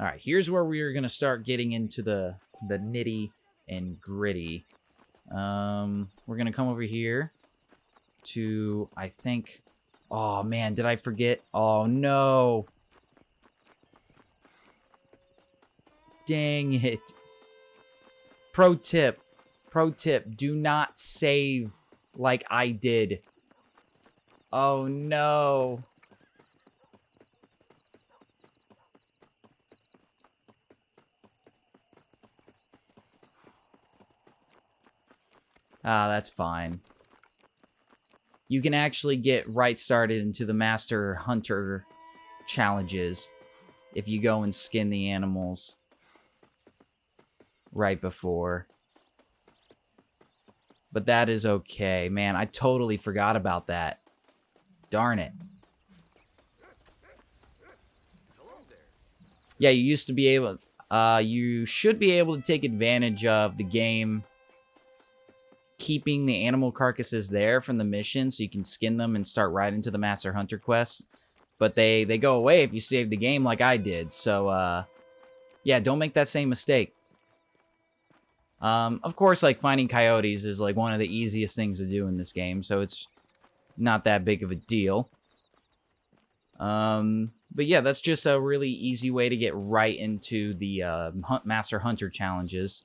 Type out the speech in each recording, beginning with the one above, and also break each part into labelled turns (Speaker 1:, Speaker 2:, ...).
Speaker 1: All right, here's where we're going to start getting into the nitty and gritty. We're going to come over here to, I think... Oh, man, did I forget? Oh, no. Dang it. Pro tip, do not save like I did. Oh, no. Ah, that's fine. You can actually get right started into the Master Hunter challenges if you go and skin the animals right before. But that is okay. Man, I totally forgot about that. Darn it. Yeah, you used to be able... you should be able to take advantage of the game keeping the animal carcasses there from the mission so you can skin them and start right into the Master Hunter quest. But they go away if you save the game like I did. So, yeah, don't make that same mistake. Of course, like, finding coyotes is, like, one of the easiest things to do in this game, so it's not that big of a deal. But yeah, that's just a really easy way to get right into the Master Hunter challenges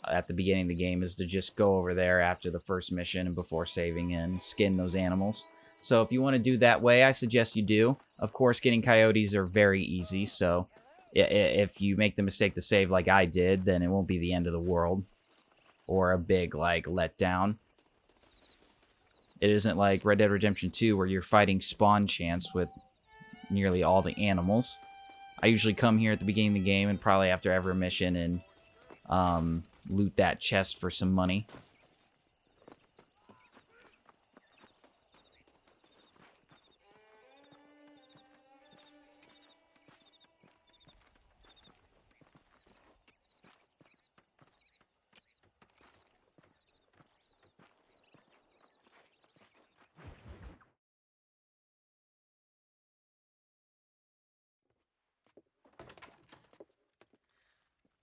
Speaker 1: at the beginning of the game, is to just go over there after the first mission and before saving and skin those animals. So if you want to do that way, I suggest you do. Of course, getting coyotes are very easy, so if you make the mistake to save like I did, then it won't be the end of the world or a big, like, letdown. It isn't like Red Dead Redemption 2 where you're fighting spawn chance with nearly all the animals. I usually come here at the beginning of the game and probably after every mission and loot that chest for some money.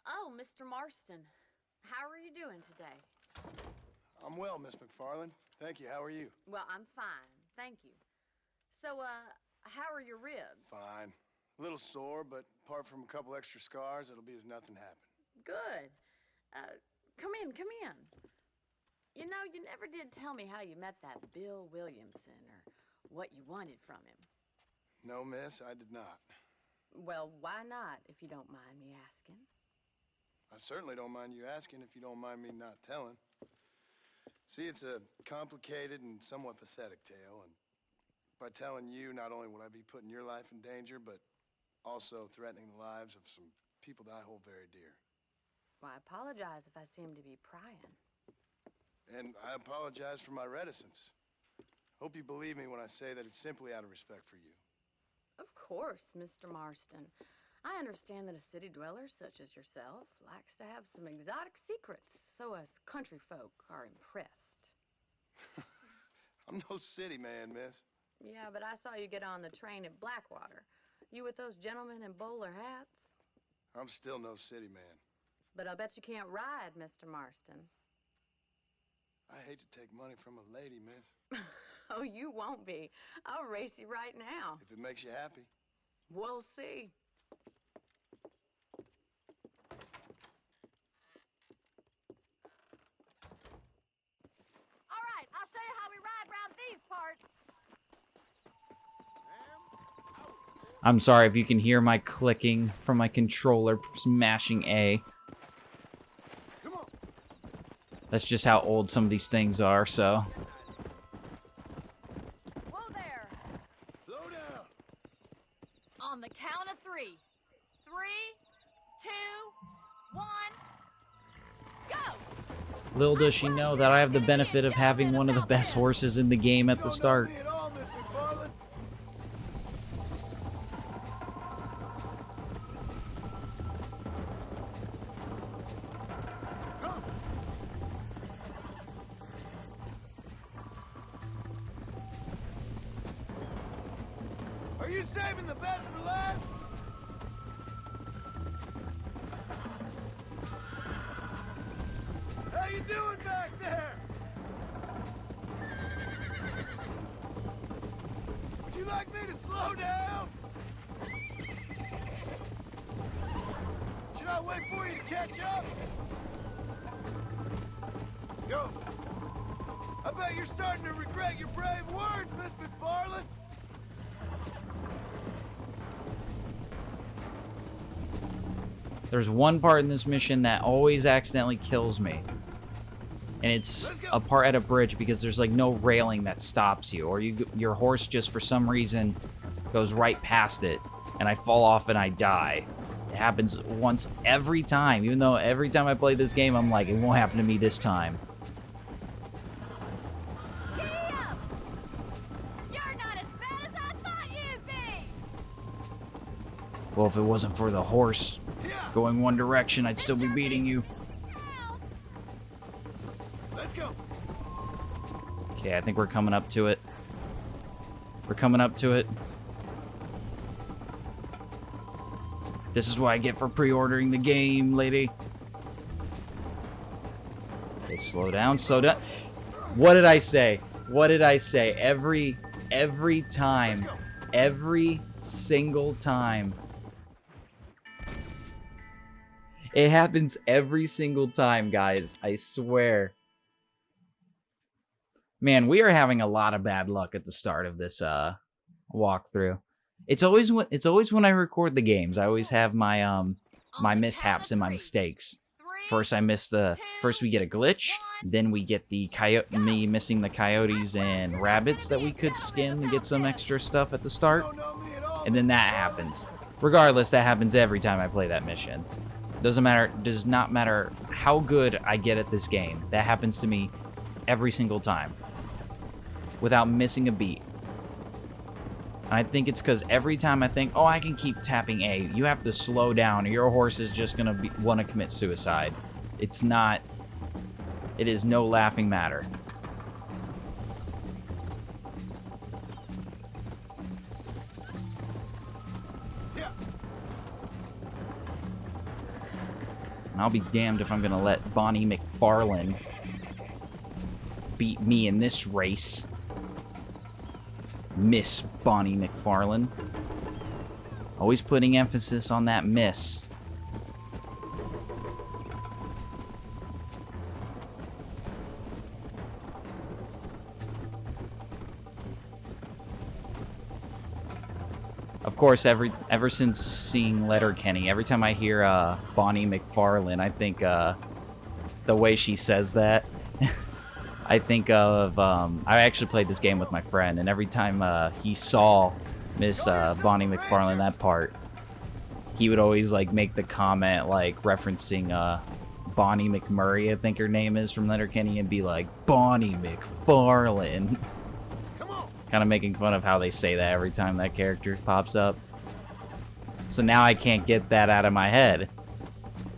Speaker 2: Oh, Mr. Marston. How are you doing today?
Speaker 3: I'm well, Miss McFarland. Thank you. How are you?
Speaker 2: Well, I'm fine. Thank you. So, how are your ribs?
Speaker 3: Fine. A little sore, but apart from a couple extra scars, it'll be as nothing happened.
Speaker 2: Good. Come in, come in. You know, you never did tell me how you met that Bill Williamson or what you wanted from him.
Speaker 3: No, miss, I did not.
Speaker 2: Well, why not, if you don't mind me asking?
Speaker 3: I certainly don't mind you asking if you don't mind me not telling. See, it's a complicated and somewhat pathetic tale, and by telling you, not only would I be putting your life in danger, but also threatening the lives of some people that I hold very dear.
Speaker 2: Well, I apologize if I seem to be prying.
Speaker 3: And I apologize for my reticence. Hope you believe me when I say that it's simply out of respect for you.
Speaker 2: Of course, Mr. Marston. I understand that a city dweller such as yourself likes to have some exotic secrets, so us country folk are impressed.
Speaker 3: I'm no city man, miss.
Speaker 2: Yeah, but I saw you get on the train at Blackwater. You with those gentlemen in bowler hats?
Speaker 3: I'm still no city man.
Speaker 2: But I bet you can't ride, Mr. Marston.
Speaker 3: I hate to take money from a lady, miss.
Speaker 2: Oh, you won't be. I'll race you right now.
Speaker 3: If it makes you happy.
Speaker 2: We'll see. All right, I'll show you how we ride around these parts.
Speaker 1: I'm sorry if you can hear my clicking from my controller smashing A. That's just how old some of these things are, so.
Speaker 2: Whoa there.
Speaker 3: Slow down.
Speaker 2: On the count of 3. 3, 2, 1, go!
Speaker 1: Little does she know that I have the benefit of having one of the best horses in the game at the start.
Speaker 3: At all, Miss McFarland. Are you saving the best for last? doing back there? Would you like me to slow down? Should I wait for you to catch up? Go. I bet you're starting to regret your brave words, Miss McFarland.
Speaker 1: There's one part in this mission that always accidentally kills me. And it's a part at a bridge because there's like no railing that stops you. Or your horse just for some reason goes right past it. And I fall off and I die. It happens once every time. Even though every time I play this game, I'm like, it won't happen to me this time. Well, if it wasn't for the horse going one direction, I'd still be beating you.
Speaker 3: Let's go.
Speaker 1: Okay, I think we're coming up to it. We're coming up to it. This is what I get for pre-ordering the game, lady. Okay, slow down, slow down. What did I say? What did I say? Every time, every single time. It happens every single time, guys. I swear. Man, we are having a lot of bad luck at the start of this walkthrough. It's always when I record the games. I always have my my mishaps and my mistakes. First we get a glitch, then we get the me missing the coyotes and rabbits that we could skin to get some extra stuff at the start. And then that happens. Regardless, that happens every time I play that mission. Does not matter how good I get at this game. That happens to me every single time. Without missing a beat. And I think it's because every time I think, oh, I can keep tapping A, you have to slow down or your horse is just going to want to commit suicide. It's not. It is no laughing matter. And I'll be damned if I'm going to let Bonnie McFarlane beat me in this race. Miss Bonnie McFarlane. Always putting emphasis on that miss. Of course, ever since seeing Letterkenny, every time I hear Bonnie McFarlane, I think the way she says that, I think of I actually played this game with my friend, and every time he saw Miss Bonnie McFarlane that part, he would always like make the comment like referencing Bonnie McMurray, I think her name is from Letterkenny, and be like Bonnie McFarlane. Kind of making fun of how they say that every time that character pops up. So now I can't get that out of my head.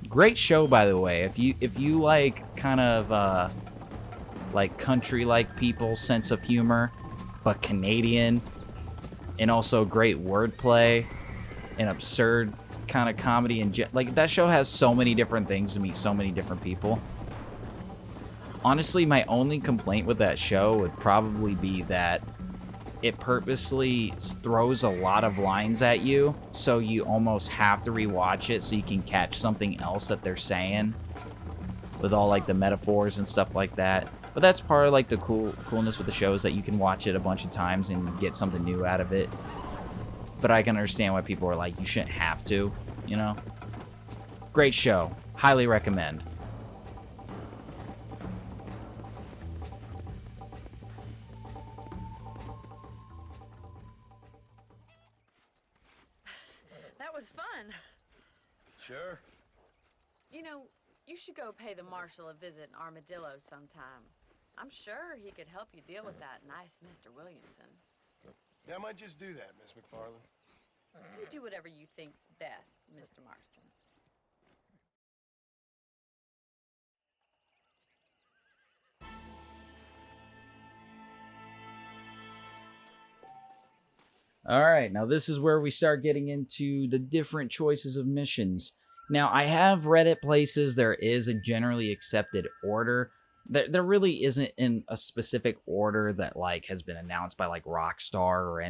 Speaker 1: Great show, by the way. If you like kind of like country-like people, sense of humor, but Canadian, and also great wordplay and absurd kind of comedy, and like that show has so many different things to meet so many different people. Honestly, my only complaint with that show would probably be that it purposely throws a lot of lines at you, so you almost have to rewatch it so you can catch something else that they're saying with all like the metaphors and stuff like that. But that's part of like the coolness with the show is that you can watch it a bunch of times and get something new out of it. But I can understand why people are like, you shouldn't have to, you know? Great show. Highly recommend.
Speaker 2: That was fun.
Speaker 3: Sure.
Speaker 2: You know, you should go pay the Marshal a visit in Armadillo sometime. I'm sure he could help you deal with that nice Mr. Williamson.
Speaker 3: Yeah, I might just do that, Miss McFarland.
Speaker 2: You do whatever you think's best, Mr. Marston.
Speaker 1: Alright, now this is where we start getting into the different choices of missions. Now, I have read at places there is a generally accepted order, there really isn't in a specific order that like has been announced by like Rockstar or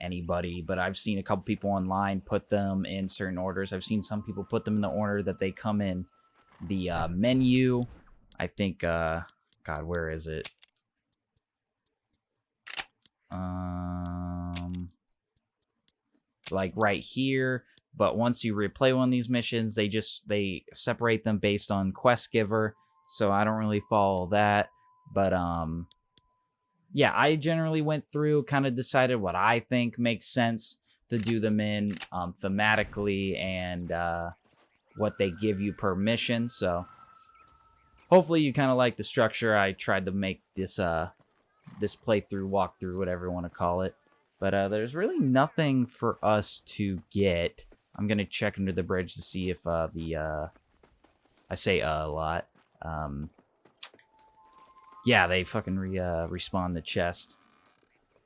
Speaker 1: anybody, but I've seen a couple people online put them in certain orders. I've seen some people put them in the order that they come in the menu. I think God, where is it? Like right here. But once you replay one of these missions, they separate them based on quest giver. So I don't really follow that. But yeah, I generally went through, kind of decided what I think makes sense to do them in thematically and what they give you per mission. So hopefully you kind of like the structure. I tried to make this this playthrough, walkthrough, whatever you want to call it. But there's really nothing for us to get. I'm going to check under the bridge to see if I say a lot. Yeah, they fucking respawn the chest.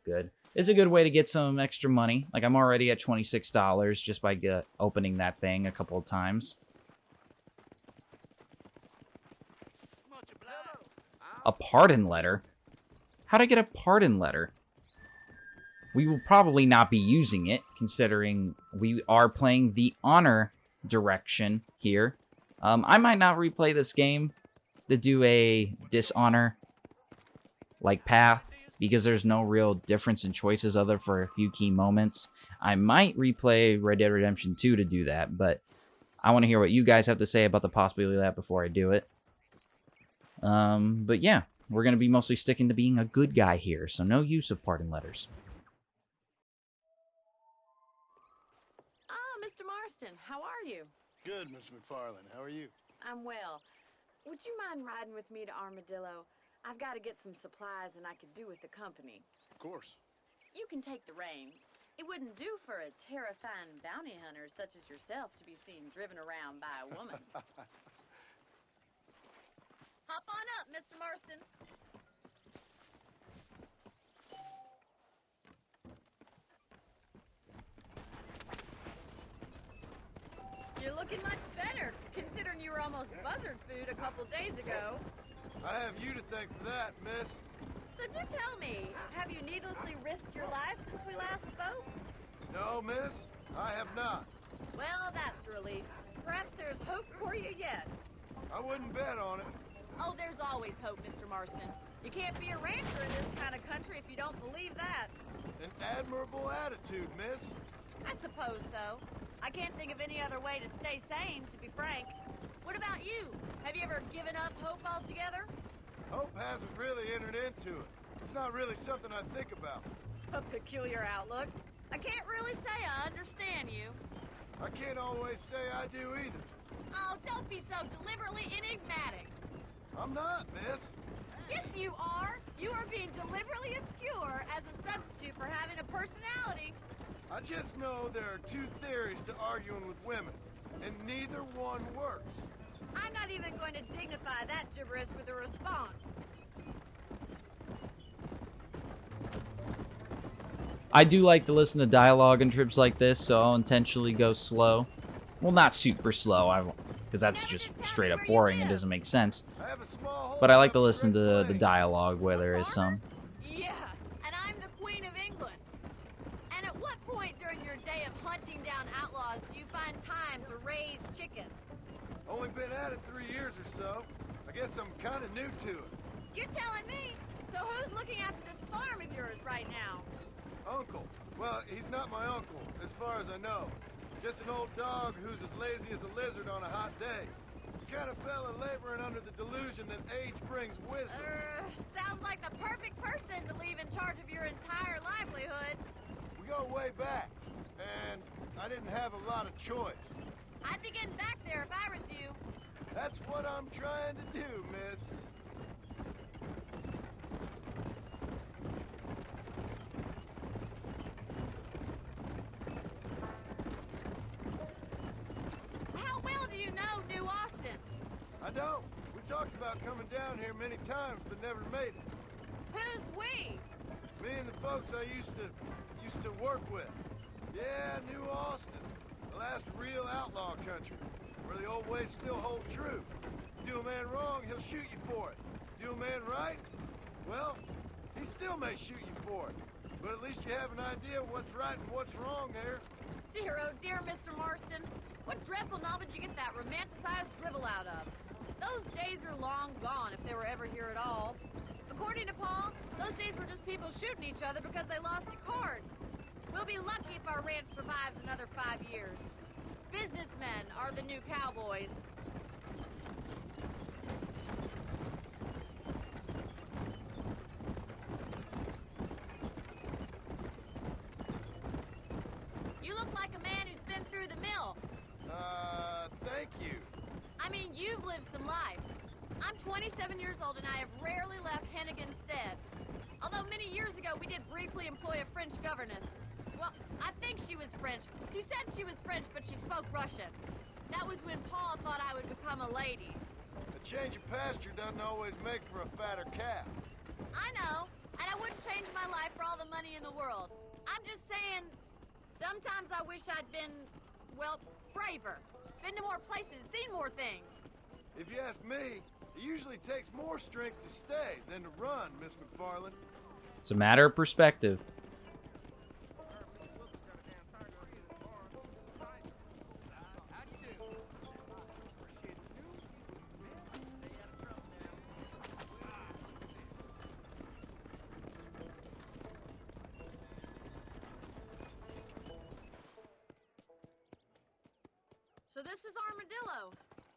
Speaker 1: Good. It's a good way to get some extra money. Like, I'm already at $26 just by opening that thing a couple of times. A pardon letter? How'd I get a pardon letter? We will probably not be using it, considering we are playing the honor direction here. I might not replay this game to do a dishonor like path, because there's no real difference in choices other for a few key moments. I might replay Red Dead Redemption 2 to do that, but I want to hear what you guys have to say about the possibility of that before I do it. But yeah, we're going to be mostly sticking to being a good guy here, so no use of pardon letters.
Speaker 2: Mr. Marston, how are you?
Speaker 3: Good, Miss McFarland. How are you?
Speaker 2: I'm well. Would you mind riding with me to Armadillo? I've got to get some supplies and I could do with the company.
Speaker 3: Of course.
Speaker 2: You can take the reins. It wouldn't do for a terrifying bounty hunter such as yourself to be seen driven around by a woman. Hop on up, Mr. Marston. You're looking much better, considering you were almost buzzard food a couple days ago.
Speaker 3: I have you to thank for that, miss.
Speaker 2: So do tell me, have you needlessly risked your life since we last spoke?
Speaker 3: No, miss, I have not.
Speaker 2: Well, that's a relief. Perhaps there's hope for you yet.
Speaker 3: I wouldn't bet on it.
Speaker 2: Oh, there's always hope, Mr. Marston. You can't be a rancher in this kind of country if you don't believe that.
Speaker 3: An admirable attitude, miss.
Speaker 2: I suppose so. I can't think of any other way to stay sane, to be frank. What about you? Have you ever given up hope altogether?
Speaker 3: Hope hasn't really entered into it. It's not really something I think about.
Speaker 2: A peculiar outlook. I can't really say I understand you.
Speaker 3: I can't always say I do either.
Speaker 2: Oh, don't be so deliberately enigmatic.
Speaker 3: I'm not, miss.
Speaker 2: Yes, you are. You are being deliberately obscure as a substitute for having a personality.
Speaker 3: I just know there are two theories to arguing with women, and neither one works.
Speaker 2: I'm not even going to dignify that gibberish with a response.
Speaker 1: I do like to listen to dialogue in trips like this, so I'll intentionally go slow. Well, not super slow, because that's just straight up boring and doesn't make sense. But I like to listen to the dialogue where there is some.
Speaker 2: Yeah, and I'm the Queen of England. And at what point during your day of hunting down outlaws do you find time to raise chickens?
Speaker 3: Only been at it 3 years or so. I guess I'm kind of new to it.
Speaker 2: You're telling me? So who's looking after this farm of yours right now?
Speaker 3: Uncle. Well, he's not my uncle, as far as I know. Just an old dog who's as lazy as a lizard on a hot day. The kind of fella laboring under the delusion that age brings wisdom.
Speaker 2: Sounds like the perfect person to leave in charge of your entire livelihood.
Speaker 3: We go way back, and I didn't have a lot of choice.
Speaker 2: I'd be getting back there if I was you.
Speaker 3: That's what I'm trying to do, miss.
Speaker 2: How well do you know New Austin?
Speaker 3: I don't. We talked about coming down here many times, but never made it.
Speaker 2: Who's we?
Speaker 3: Me and the folks I used to work with. Yeah, New Austin. The last real outlaw country, where the old ways still hold true. Do a man wrong, he'll shoot you for it. Do a still may shoot you for it. But at least you have an idea of what's right and what's wrong there.
Speaker 2: Dear, oh dear, Mr. Marston. What dreadful novel did you get that romanticized drivel out of? Those days are long gone, if they were ever here at all. According to Paul, those days were just people shooting each other because they lost at cards. We'll be lucky if our ranch survives another 5 years. Businessmen are the new cowboys. You look like a man who's been through the mill.
Speaker 3: Thank you.
Speaker 2: I mean, you've lived some life. I'm 27 years old and I have rarely left Hennigan's stead. Although many years ago we did briefly employ a French governess. Well, I think she was French. She said she was French, but she spoke Russian. That was when Paul thought I would become a lady.
Speaker 3: A change of pasture doesn't always make for a fatter calf.
Speaker 2: I know, and I wouldn't change my life for all the money in the world. I'm just saying, sometimes I wish I'd been, well, braver. Been to more places, seen more things.
Speaker 3: If you ask me, it usually takes more strength to stay than to run, Miss McFarland.
Speaker 1: It's a matter of perspective.
Speaker 2: So this is Armadillo.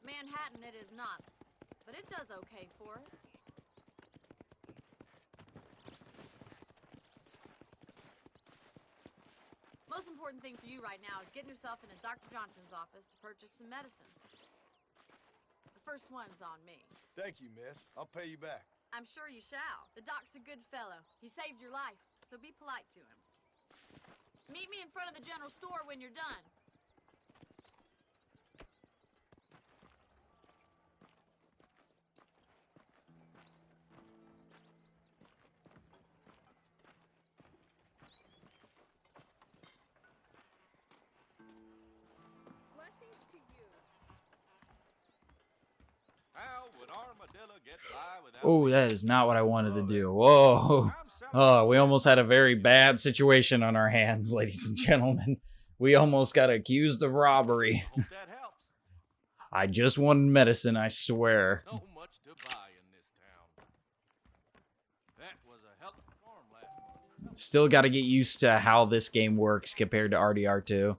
Speaker 2: Manhattan it is not, but it does okay for us. Most important thing for you right now is getting yourself into Dr. Johnson's office to purchase some medicine. The first one's on me.
Speaker 3: Thank you, miss. I'll pay you back.
Speaker 2: I'm sure you shall. The doc's a good fellow. He saved your life, so be polite to him. Meet me in front of the general store when you're done.
Speaker 1: Oh, that is not what I wanted to do. Whoa. Oh, we almost had a very bad situation on our hands, ladies and gentlemen. We almost got accused of robbery.
Speaker 4: Hope that helps.
Speaker 1: I just wanted medicine, I swear.
Speaker 4: So much to buy in this town. That was a hell of a storm last month.
Speaker 1: Still got to get used to how this game works compared to RDR2.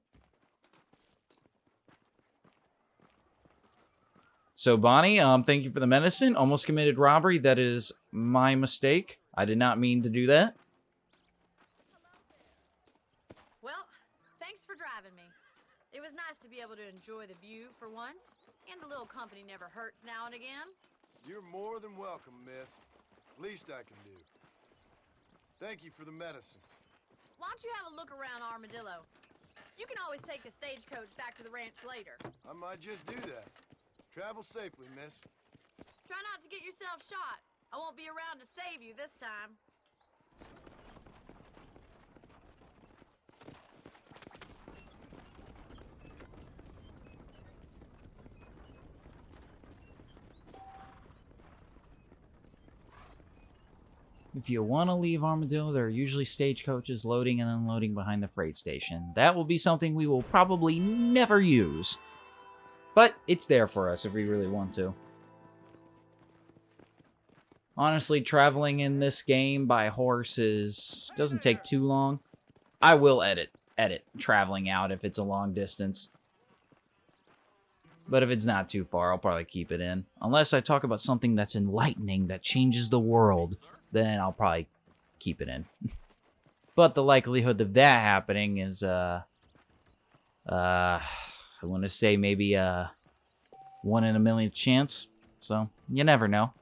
Speaker 1: So, Bonnie, thank you for the medicine. Almost committed robbery. That is my mistake. I did not mean to do that.
Speaker 2: Well, thanks for driving me. It was nice to be able to enjoy the view for once, and a little company never hurts now and again.
Speaker 3: You're more than welcome, miss. Least I can do. Thank you for the medicine.
Speaker 2: Why don't you have a look around Armadillo? You can always take a stagecoach back to the ranch later.
Speaker 3: I might just do that. Travel safely, miss.
Speaker 2: Try not to get yourself shot. I won't be around to save you this time.
Speaker 1: If you want to leave Armadillo, there are usually stagecoaches loading and unloading behind the freight station. That will be something we will probably never use. But it's there for us if we really want to. Honestly, traveling in this game by horse doesn't take too long. I will edit traveling out if it's a long distance. But if it's not too far, I'll probably keep it in. Unless I talk about something that's enlightening, that changes the world, then I'll probably keep it in. But the likelihood of that happening is, I want to say maybe a 1 in a million chance. So, you never know.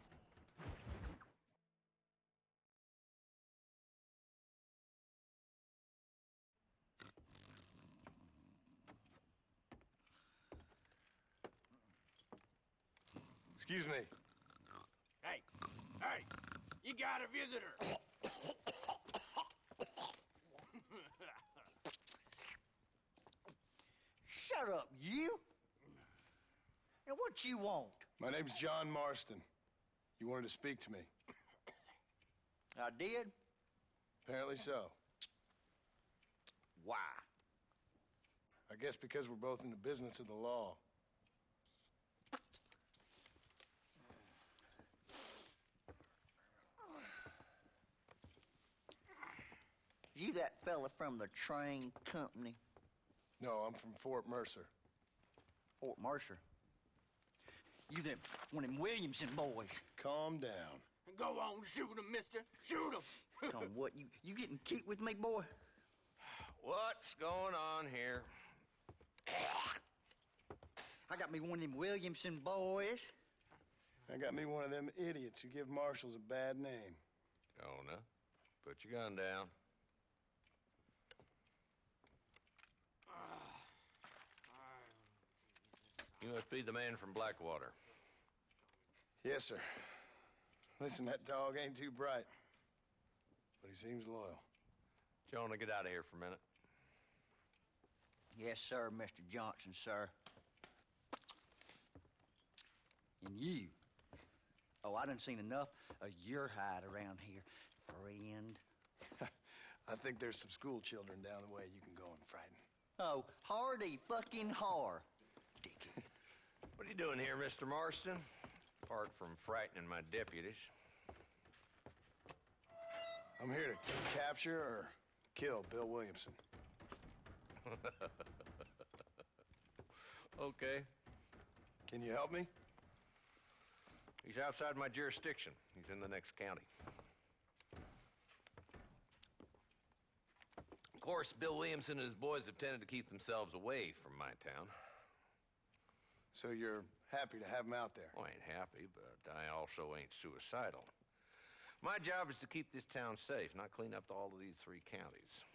Speaker 3: Excuse me.
Speaker 4: Hey, you got a visitor.
Speaker 5: Shut up, you! And what you want?
Speaker 3: My name's John Marston. You wanted to speak to me.
Speaker 5: I did,
Speaker 3: Apparently so.
Speaker 5: Why?
Speaker 3: I guess because we're both in the business of the law.
Speaker 5: You that fella from the train company?
Speaker 3: No, I'm from Fort Mercer.
Speaker 5: Fort Mercer? You them one of them Williamson boys?
Speaker 3: Calm down.
Speaker 6: Go on, shoot him, mister. Shoot him.
Speaker 5: Come on, what, you getting cute with me, boy?
Speaker 4: What's going on here?
Speaker 5: I got me one of them Williamson boys.
Speaker 3: I got me one of them idiots who give marshals a bad name.
Speaker 4: Jonah, put your gun down. You must be the man from Blackwater.
Speaker 3: Yes, sir. Listen, that dog ain't too bright, but he seems loyal.
Speaker 4: Jonah, get out of here for a minute.
Speaker 5: Yes, sir, Mr. Johnson, sir. And you. Oh, I done seen enough of your hide around here, friend.
Speaker 3: I think there's some school children down the way you can go and frighten.
Speaker 5: Oh, hardy fucking har. Dickhead.
Speaker 4: What are you doing here, Mr. Marston? Apart from frightening my deputies.
Speaker 3: I'm here to capture or kill Bill Williamson.
Speaker 4: Okay.
Speaker 3: Can you help me?
Speaker 4: He's outside my jurisdiction. He's in the next county. Of course, Bill Williamson and his boys have tended to keep themselves away from my town.
Speaker 3: So you're happy to have him out there?
Speaker 4: Well, I ain't happy, but I also ain't suicidal. My job is to keep this town safe, not clean up all of these 3 counties.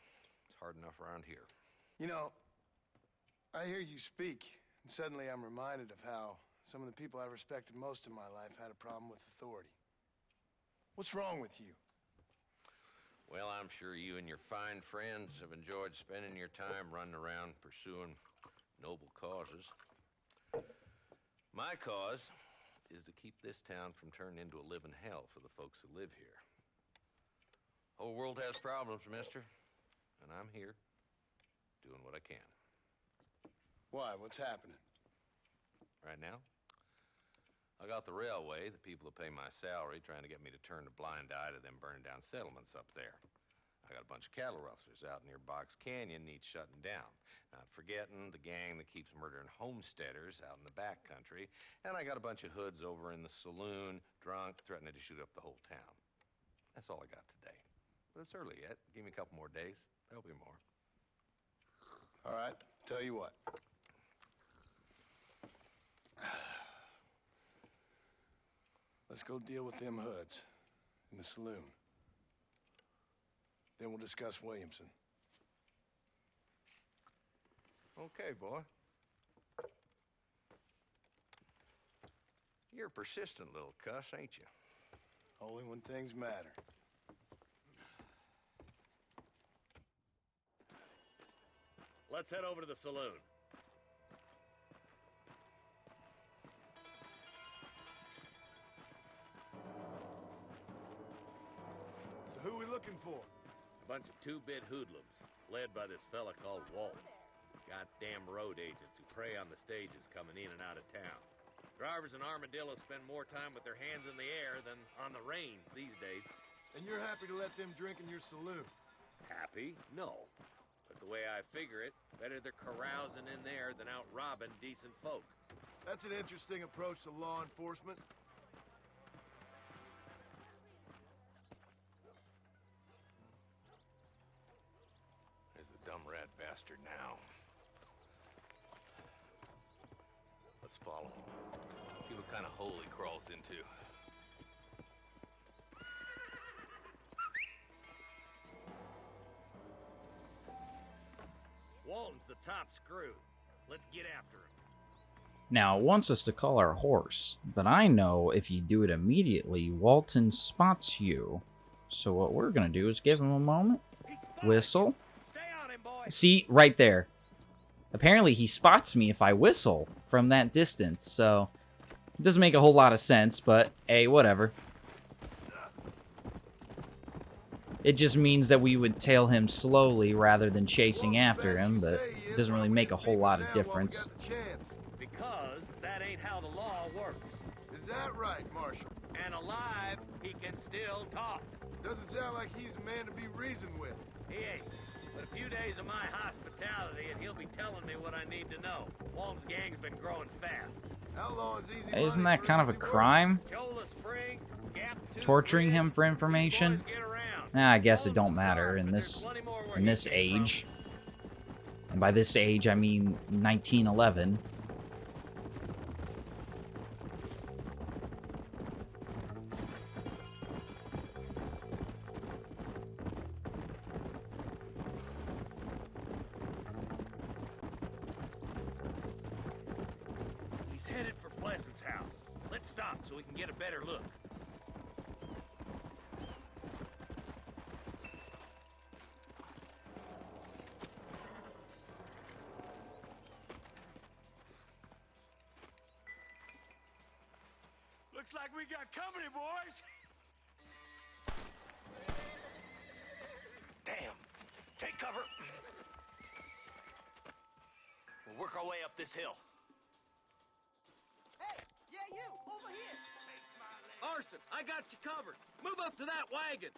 Speaker 4: It's hard enough around here.
Speaker 3: You know, I hear you speak, and suddenly I'm reminded of how some of the people I respected most in my life had a problem with authority. What's wrong with you?
Speaker 4: Well, I'm sure you and your fine friends have enjoyed spending your time running around pursuing noble causes. My cause is to keep this town from turning into a living hell for the folks who live here. Whole world has problems, mister, and I'm here doing what I can.
Speaker 3: Why? What's happening?
Speaker 4: Right now, I got the railway, the people who pay my salary, trying to get me to turn a blind eye to them burning down settlements up there. I got a bunch of cattle rustlers out near Box Canyon needs shutting down. Not forgetting the gang that keeps murdering homesteaders out in the back country. And I got a bunch of hoods over in the saloon, drunk, threatening to shoot up the whole town. That's all I got today. But it's early yet. Give me a couple more days. There'll be more.
Speaker 3: All right, tell you what. Let's go deal with them hoods in the saloon. Then we'll discuss Williamson.
Speaker 4: Okay, boy. You're a persistent little cuss, ain't you?
Speaker 3: Only when things matter.
Speaker 7: Let's head over to the saloon.
Speaker 3: So who are we looking for?
Speaker 7: A bunch of two-bit hoodlums, led by this fella called Walton. Goddamn road agents who prey on the stages coming in and out of town. Drivers in Armadillo spend more time with their hands in the air than on the reins these days.
Speaker 3: And you're happy to let them drink in your saloon?
Speaker 7: Happy? No. But the way I figure it, better they're carousing in there than out robbing decent folk.
Speaker 3: That's an interesting approach to law enforcement.
Speaker 4: There's the dumb rat bastard now. Let's follow him. See what kind of hole he crawls into.
Speaker 7: Walton's the top screw. Let's get after him.
Speaker 1: Now, it wants us to call our horse, but I know if you do it immediately, Walton spots you. So what we're going to do is give him a moment, whistle.
Speaker 7: Stay on him, boy.
Speaker 1: See, right there. Apparently he spots me if I whistle from that distance, so it doesn't make a whole lot of sense, but hey, whatever. It just means that we would tail him slowly rather than chasing after him, but it doesn't really make a whole lot of difference.
Speaker 7: Because that ain't how the law works.
Speaker 3: Is that right, Marshal?
Speaker 7: And alive, he can still talk.
Speaker 3: Doesn't sound like he's a man to be reasoned with.
Speaker 7: He ain't. But a few days of my hospitality, and he'll be telling me what I need to know. Walton's gang's been growing fast.
Speaker 3: Outlawing's easy
Speaker 1: Isn't
Speaker 3: money
Speaker 1: that
Speaker 3: for
Speaker 1: kind of a
Speaker 3: easy work.
Speaker 1: crime?
Speaker 7: Chola Springs, Gap 2
Speaker 1: Torturing him
Speaker 7: Bridge,
Speaker 1: for
Speaker 7: these
Speaker 1: information?
Speaker 7: boys get around.
Speaker 1: Nah, I guess
Speaker 7: All
Speaker 1: it
Speaker 7: of
Speaker 1: don't
Speaker 7: them
Speaker 1: matter
Speaker 7: starved,
Speaker 1: in
Speaker 7: but
Speaker 1: this
Speaker 7: there's plenty more where
Speaker 1: in
Speaker 7: he
Speaker 1: this
Speaker 7: came from.
Speaker 1: age. And by this age, I mean 1911.
Speaker 7: He's headed for Pleasant's house. Let's stop so we can get a better look.
Speaker 6: Looks like we got company, boys.
Speaker 8: Damn. Take cover. We'll work our way up this hill.
Speaker 6: Hey, yeah, you, over here.
Speaker 7: Marston, I got you covered. Move up to that wagon.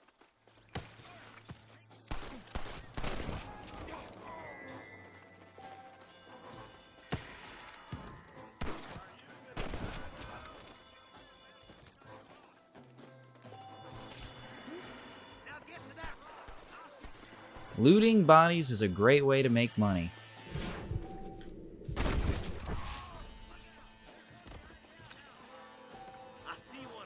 Speaker 7: Now get to that rock.
Speaker 1: Looting bodies is a great way to make money.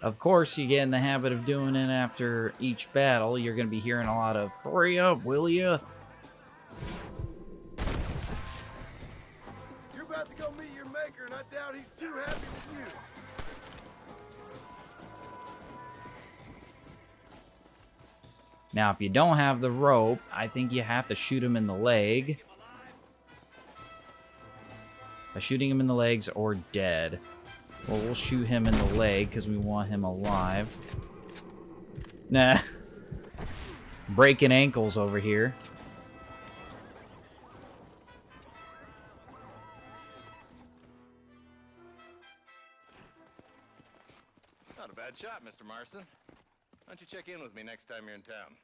Speaker 1: Of course, you get in the habit of doing it after each battle. You're going to be hearing a lot of, "Hurry up, will ya?"
Speaker 3: You're about to go meet your maker, and I doubt he's too happy with you.
Speaker 1: Now, if you don't have the rope, I think you have to shoot him in the leg. By shooting him in the legs or dead. Well, we'll shoot him in the leg because we want him alive. Nah. Breaking ankles over here.
Speaker 4: Not a bad shot, Mr. Marston. Why don't you check in with me next time you're in town?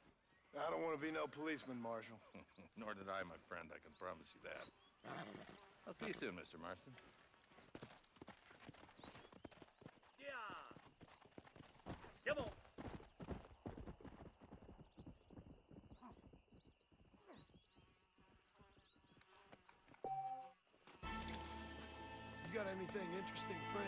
Speaker 3: I don't want to be no policeman, Marshal.
Speaker 4: Nor did I, my friend. I can promise you that. I'll see you soon, Mr. Marston.
Speaker 7: Come on.
Speaker 3: You got anything interesting for